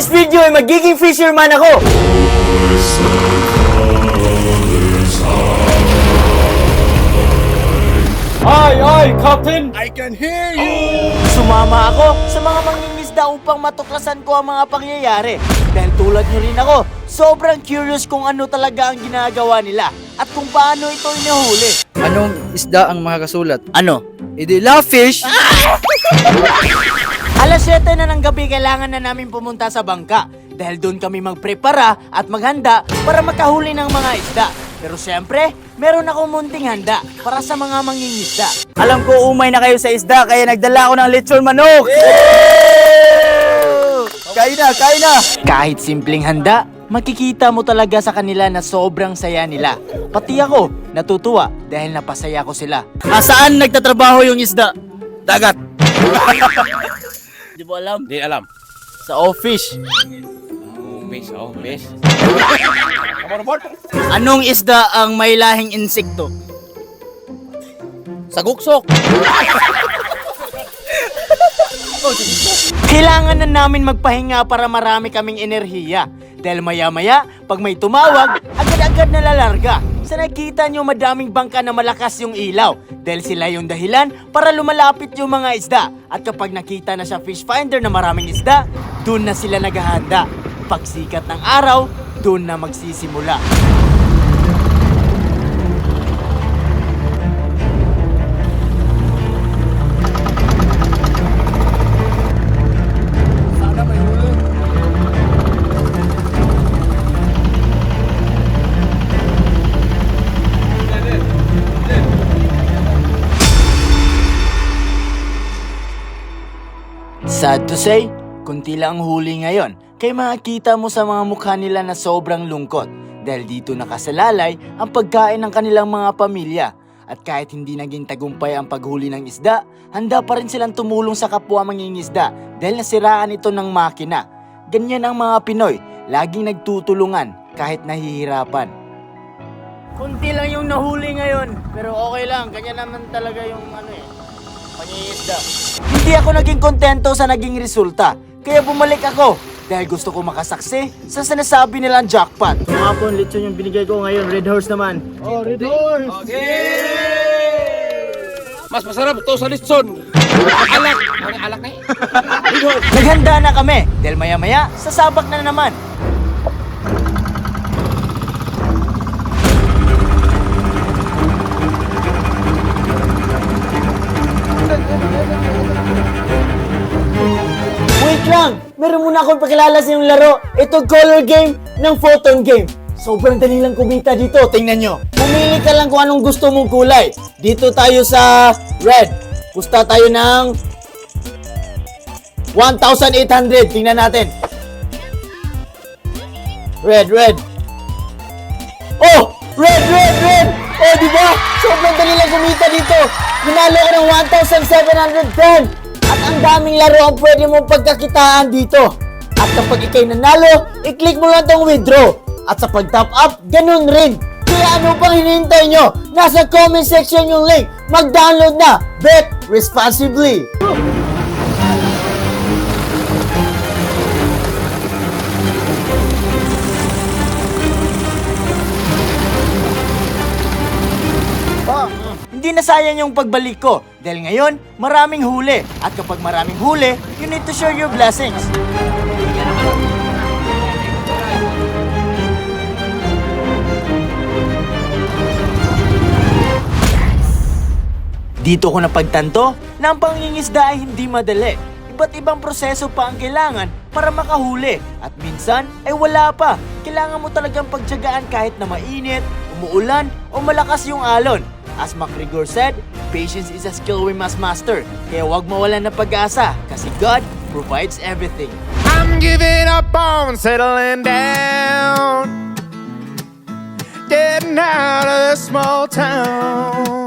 this video ay magiging fisherman ako. Ay, Captain! I can hear you! Sumama ako sa mga mangingisda upang matuklasan ko ang mga pangyayari. Dahil tulad nyo rin ako, sobrang curious kung ano talaga ang ginagawa nila at kung paano ito inuhuli. Anong isda ang makakasulat? Ano? Idi fish. Alas 7 na ng gabi, kailangan na namin pumunta sa bangka dahil doon kami magprepara at maghanda para makahuli ng mga isda. Pero siyempre, meron akong munting handa para sa mga mangingisda. Alam ko umay na kayo sa isda kaya nagdala ako ng lechon manok. Kain na! Kahit simpleng handa, makikita mo talaga sa kanila na sobrang saya nila. Pati ako, natutuwa dahil napasaya ko sila. Saan nagtatrabaho yung isda? Dagat. Di mo alam? Di alam. Sa office. Fish. Anong isda ang may lahing insekto? Saguksok. Kailangan na namin magpahinga para marami kaming enerhiya. Dahil maya-maya, pag may tumawag, agad-agad nalalarga. Sa nakita nyo madaming bangka na malakas yung ilaw. Dahil sila yung dahilan para lumalapit yung mga isda. At kapag nakita na sa fish finder na maraming isda, dun na sila naghahanda. Pagsikat ng araw, dun na magsisimula. Sad to say, kunti lang ang huli ngayon, kaya makikita mo sa mga mukha nila na sobrang lungkot dahil dito nakasalalay ang pagkain ng kanilang mga pamilya. At kahit hindi naging tagumpay ang paghuli ng isda, handa pa rin silang tumulong sa kapwa mangingisda dahil nasiraan ito ng makina. Ganyan ang mga Pinoy, laging nagtutulungan kahit nahihirapan. Kunti lang yung nahuli ngayon, pero okay lang, ganyan naman talaga yung pangingisda. Hindi ako naging kontento sa naging resulta, kaya bumalik ako dahil gusto ko makasaksi sa sinasabi nilang jackpot. Mga lechon yung binigay ko ngayon, Red Horse naman. Oh, Red Horse! Okay! Mas masarap to sa lechon. Alak! Ano alak na Naghanda na kami dahil maya-maya sasabak na naman. Wait lang! Meron muna akong pakilala sa yung laro. Ito color game ng photon game. Sobrang dali lang kumita dito. Tingnan nyo. Pumili ka lang kung anong gusto mong kulay. Dito tayo sa red. Pusta tayo ng 1,800. Tingnan natin. Red. Oh! Red! Oh, diba? Sobrang dali lang kumita dito. Nanalo ko ng 1,710. At ang daming laro ang pwede mong pagkakitaan dito. At kapag ikay nanalo, i-click mo lang tong withdraw. At sa pag-top up, ganun rin. Kaya ano pang hinihintay nyo? Nasa comment section yung link. Mag-download na. Bet responsibly. Hindi na sayang yung pagbalik ko dahil ngayon maraming huli at kapag maraming huli, you need to share your blessings. Dito ko napagtanto na ang pangingisda ay hindi madali. Iba't ibang proseso pa ang kailangan para makahuli at minsan ay wala pa. Kailangan mo talagang pagtiyagaan kahit na mainit, umuulan o malakas yung alon. As MacGregor said, patience is a skill we must master. Kaya huwag mawalan ng pag-asa kasi God provides everything. I'm giving up on settling down, getting out of the small town.